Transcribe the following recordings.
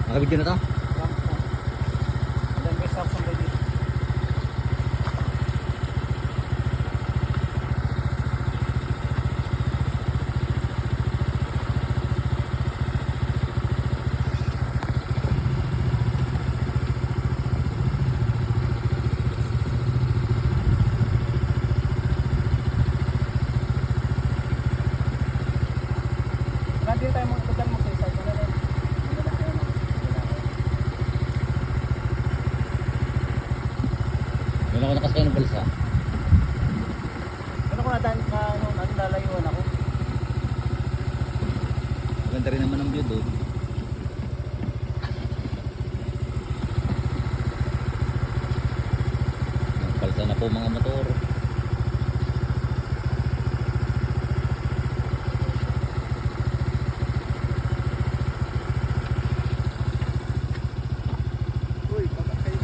Nakabidyo na to? Then may stop sa dito. Hindi tayo magpagdan mo sa isa. Meron ako nakasakay ng balsa. Ano ko nadaan ka nung nalayuan ako? Maganda rin naman ang view doon. Balsa na po mga motor. Uy, baka kayo.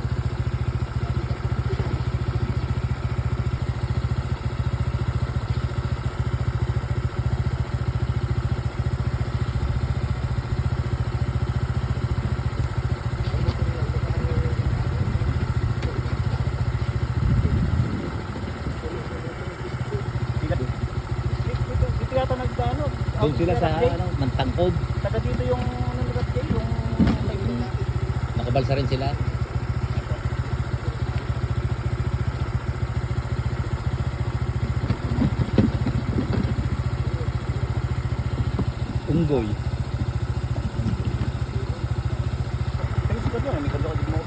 Dito yata nagdano. Doon sila sa ano, Mantangkod. Taga dito yung nanurat kayo, yung Nakabalsa rin sila. Unggoy. Kaya sikat yun, may kado ka din mo.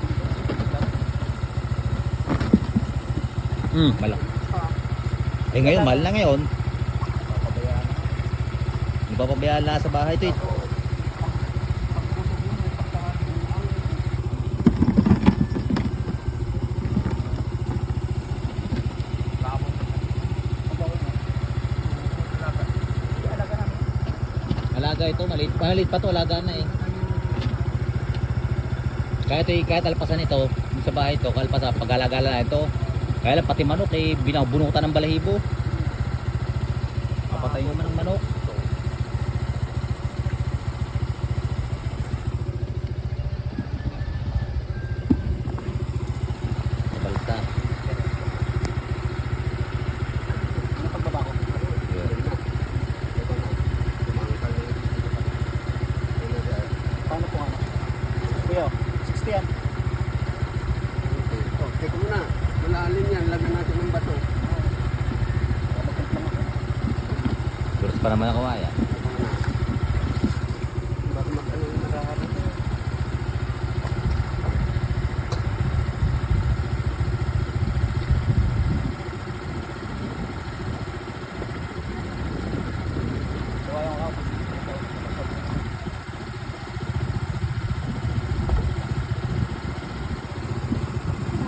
Malaki. Eh ngayon, mahal na ngayon. Papabayaan na. Hindi pa pabayaan na sa bahay ito eh. Alaga ito, maliit pa to, alaga na eh. Kahit alpasan ito, sa bahay ito, kalpasan, pag-alagala na ito. Kaya lang pati manok eh, binabunutan ng balahibo. Kapatay naman ng manok. Balsa. Ano pagbaba ko? Paano po ano? Kuya, 60 yan. Teka muna, malalim yan, lagyan natin ng bato. Duros pa naman ako kaya. Bago mag-ano yung nakaharap. Kaya yung ako.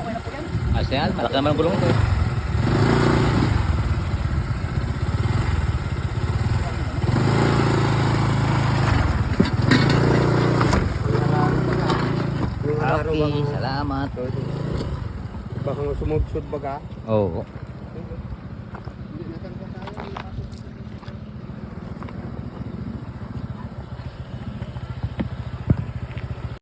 Okay na po yan. Ayos na yan, malaki naman ang gulong ito. Yung araw Okay, salamat. baka sumudsud baga. Oo.